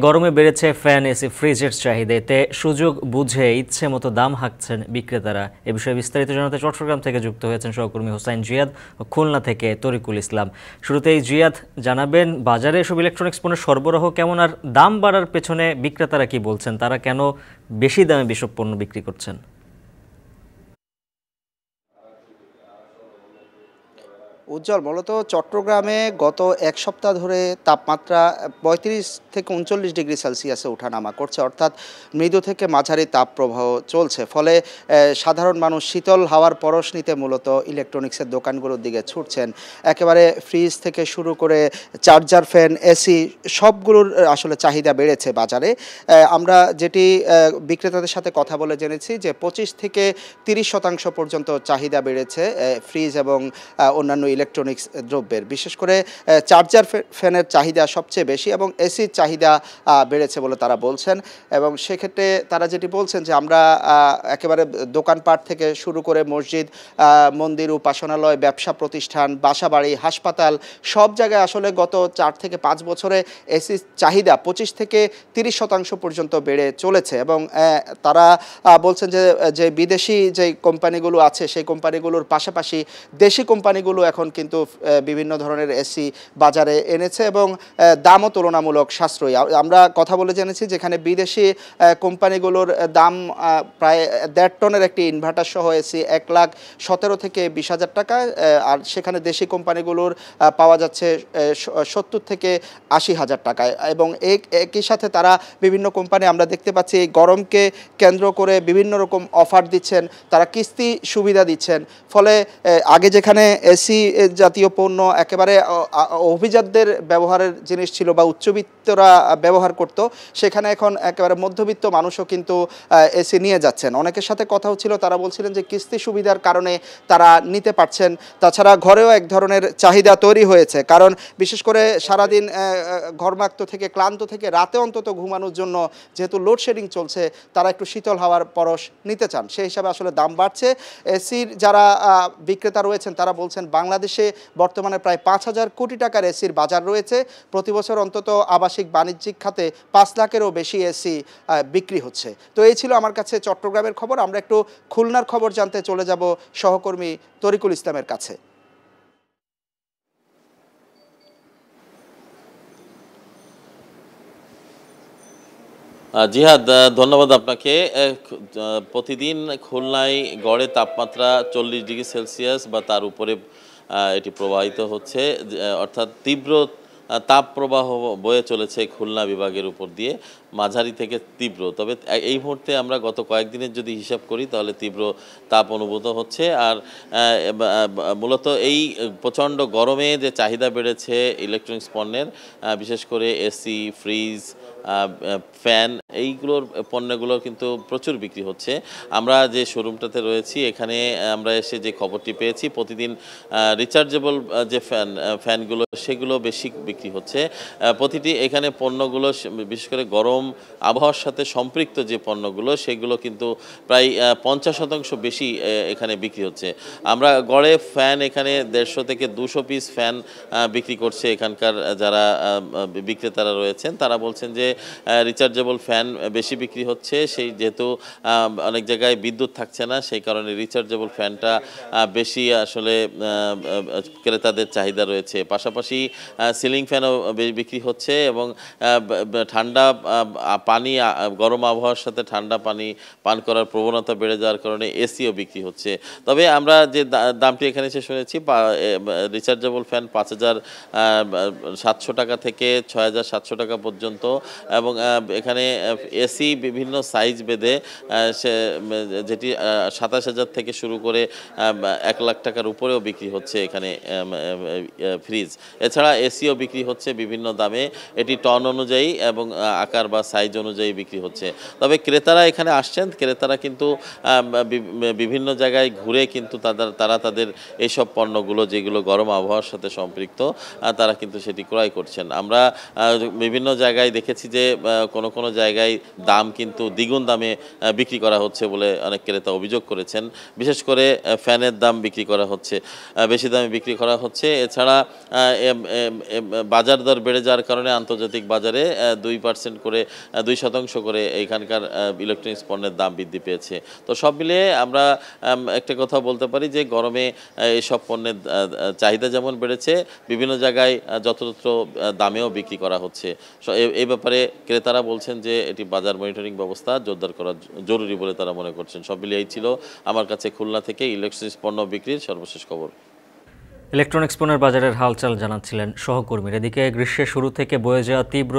গরমে বেড়েছে fan, AC, ফ্রিজের চাহিদা। এতে সুযোগ বুঝে ইচ্ছে মতো দাম হাঁকছেন বিক্রেতারা। এ বিষয়ে বিস্তারিত জানাতে চট্টগ্রাম থেকে যুক্ত হয়েছেন সহকর্মী হোসাইন জিয়াদ ও খুলনা থেকে তরিকুল ইসলাম। শুরুতেই জিয়াদ জানাবেন, বাজারে এসব ইলেকট্রনিক্স পণ্যের সরবরাহ কেমন, আর দাম বাড়ার পেছনে বিক্রেতারা কি বলছেন, তারা কেন বেশি দামে এসব পণ্য বিক্রি করছেন? উজ্জ্বল, মূলত চট্টগ্রামে গত এক সপ্তাহ ধরে তাপমাত্রা ৩৫ থেকে ৩৯ ডিগ্রি সেলসিয়াসে ওঠানামা করছে, অর্থাৎ মৃদু থেকে মাঝারি তাপপ্রবাহ চলছে। ফলে সাধারণ মানুষ শীতল হাওয়ার পরশ নিতে মূলত ইলেকট্রনিক্সের দোকানগুলোর দিকে ছুটছেন। একেবারে ফ্রিজ থেকে শুরু করে চার্জার, ফ্যান, এসি সবগুলোর আসলে চাহিদা বেড়েছে বাজারে। আমরা যেটি বিক্রেতাদের সাথে কথা বলে জেনেছি যে ২৫ থেকে ৩০% পর্যন্ত চাহিদা বেড়েছে ফ্রিজ এবং অন্যান্য ইলেকট্রনিক্স দ্রব্যের। বিশেষ করে চার্জার, ফ্যানের চাহিদা সবচেয়ে বেশি এবং এসির চাহিদা বেড়েছে বলে তারা বলছেন। এবং সেক্ষেত্রে তারা যেটি বলছেন যে আমরা একেবারে দোকানপাট থেকে শুরু করে মসজিদ, মন্দির, উপাসনালয়, ব্যবসা প্রতিষ্ঠান, বাসাবাড়ি, হাসপাতাল সব জায়গায় আসলে গত ৪ থেকে ৫ বছরে এসির চাহিদা ২৫ থেকে ৩০% পর্যন্ত বেড়ে চলেছে। এবং তারা বলছেন যে বিদেশি যে কোম্পানিগুলো আছে সেই কোম্পানিগুলোর পাশাপাশি দেশি কোম্পানিগুলো এখন কিন্তু বিভিন্ন ধরনের এসি বাজারে এনেছে এবং দামও তুলনামূলক সাশ্রয়ী। আমরা কথা বলে জেনেছি যেখানে বিদেশি কোম্পানিগুলোর দাম প্রায় ১.৫ টনের একটি ইনভার্টার সহ এসি ১,১৭,০০০ থেকে ২০,০০০ টাকা, আর সেখানে দেশি কোম্পানিগুলোর পাওয়া যাচ্ছে ৭০ থেকে ৮০,০০০ টাকায়। এবং একই সাথে তারা বিভিন্ন কোম্পানি আমরা দেখতে পাচ্ছি এই গরমকে কেন্দ্র করে বিভিন্ন রকম অফার দিচ্ছেন, তারা কিস্তি সুবিধা দিচ্ছেন। ফলে আগে যেখানে এসি জাতীয় পণ্য একেবারে অভিজাতদের ব্যবহারের জিনিস ছিল বা উচ্চবিত্তরা ব্যবহার করত, সেখানে এখন একেবারে মধ্যবিত্ত মানুষও কিন্তু এসি নিয়ে যাচ্ছেন। অনেকের সাথে কথা হচ্ছিল, তারা বলছিলেন যে কিস্তি সুবিধার কারণে তারা নিতে পারছেন। তাছাড়া ঘরেও এক ধরনের চাহিদা তৈরি হয়েছে, কারণ বিশেষ করে সারাদিন ঘর্মাক্ত থেকে, ক্লান্ত থেকে রাতে অন্তত ঘুমানোর জন্য যেহেতু লোডশেডিং চলছে, তারা একটু শীতল হাওয়ার পরশ নিতে চান। সেই হিসাবে আসলে দাম বাড়ছে। এসির যারা বিক্রেতা রয়েছেন তারা বলছেন বাংলাদেশে বর্তমানে প্রায় ৫,০০০ কোটি টাকার এসির বাজার রয়েছে। প্রতি বছর অন্তত আবাসিক বাণিজ্যিক খাতে ৫ লাখেরও বেশি এসি বিক্রি হচ্ছে। তো এই ছিল আমার কাছে চট্টগ্রামের খবর। আমরা একটু খুলনার খবর জানতে চলে যাব সহকর্মী তরিকুল ইসলামের কাছে। জিহাদ, ধন্যবাদ আপনাকে। প্রতিদিন খুলনায় গড়ে তাপমাত্রা ৪০ ডিগ্রি সেলসিয়াস বা তার উপরে এটি প্রবাহিত হচ্ছে, অর্থাৎ তীব্র তাপ প্রবাহ বয়ে চলেছে খুলনা বিভাগের উপর দিয়ে, মাঝারি থেকে তীব্র। তবে এই মুহূর্তে আমরা গত কয়েকদিনের যদি হিসাব করি তাহলে তীব্র তাপ অনুভূত হচ্ছে। আর মূলত এই প্রচণ্ড গরমে যে চাহিদা বেড়েছে ইলেকট্রনিক্স পণ্যের, বিশেষ করে এসি, ফ্রিজ, ফ্যান, এইগুলোর পণ্যগুলোর কিন্তু প্রচুর বিক্রি হচ্ছে। আমরা যে শোরুমটাতে রয়েছি এখানে আমরা এসে যে খবরটি পেয়েছি, প্রতিদিন রিচার্জেবল যে ফ্যানগুলো সেগুলো বেশি বিক্রি হচ্ছে। প্রতিটি এখানে পণ্যগুলো বিশেষ করে গরম আবহাওয়ার সাথে সম্পৃক্ত যে পণ্যগুলো সেগুলো কিন্তু প্রায় ৫০% বেশি এখানে বিক্রি হচ্ছে। আমরা গড়ে ফ্যান এখানে ১৫০ থেকে ২০০ পিস ফ্যান বিক্রি করছে এখানকার যারা বিক্রেতারা রয়েছেন। তারা বলছেন যে রিচার্জেবল ফ্যান বেশি বিক্রি হচ্ছে, সেই যেহেতু অনেক জায়গায় বিদ্যুৎ থাকছে না, সেই কারণে রিচার্জেবল ফ্যানটা বেশি আসলে ক্রেতাদের চাহিদা রয়েছে। পাশাপাশি সিলিং ফ্যানও বিক্রি হচ্ছে এবং ঠান্ডা পানি, গরম আবহাওয়ার সাথে ঠান্ডা পানি পান করার প্রবণতা বেড়ে যাওয়ার কারণে এসিও বিক্রি হচ্ছে। তবে আমরা যে দামটি এখানে এসে শুনেছি, রিচার্জেবল ফ্যান ৫,৭০০ টাকা থেকে ৬,৭০০ টাকা পর্যন্ত, এবং এখানে এসি বিভিন্ন সাইজ বেঁধে যেটি ২৭,০০০ থেকে শুরু করে ১,০০,০০০ টাকার উপরেও বিক্রি হচ্ছে এখানে ফ্রিজ। এছাড়া এসিও বিক্রি হচ্ছে বিভিন্ন দামে, এটি টন অনুযায়ী এবং আকার বা সাইজ অনুযায়ী বিক্রি হচ্ছে। তবে ক্রেতারা এখানে আসছেন, ক্রেতারা কিন্তু বিভিন্ন জায়গায় ঘুরে কিন্তু তারা তাদের এইসব পণ্যগুলো যেগুলো গরম আবহাওয়ার সাথে সম্পৃক্ত, তারা কিন্তু সেটি ক্রয় করছেন। আমরা বিভিন্ন জায়গায় দেখেছি যে কোনো কোনো জায়গায় দাম কিন্তু দ্বিগুণ দামে বিক্রি করা হচ্ছে বলে অনেক ক্রেতা অভিযোগ করেছেন। বিশেষ করে ফ্যানের দাম বিক্রি করা হচ্ছে, বেশি দামে বিক্রি করা হচ্ছে। এছাড়া বাজার দর বেড়ে যাওয়ার কারণে আন্তর্জাতিক বাজারে 2% করে 2% করে এইখানকার ইলেকট্রনিক্স পণ্যের দাম বৃদ্ধি পেয়েছে। তো সব মিলিয়ে আমরা একটা কথা বলতে পারি যে গরমে এইসব পণ্যের চাহিদা যেমন বেড়েছে, বিভিন্ন জায়গায় যথাযথ দামেও বিক্রি করা হচ্ছে। এই ব্যাপারে ক্রেতারা বলছেন যে এটি বাজার মনিটরিং ব্যবস্থা জোরদার করা জরুরি বলে তারা মনে করছেন। সব মিলিয়ে এই ছিল আমার কাছে খুলনা থেকে ইলেকট্রনিক্স পণ্য বিক্রির সর্বশেষ খবর। ইলেকট্রনিক্স পণ্যের বাজারের হালচাল জানাচ্ছিলেন সহকর্মীর। এদিকে গ্রীষ্মের শুরু থেকে বয়ে যাওয়া তীব্র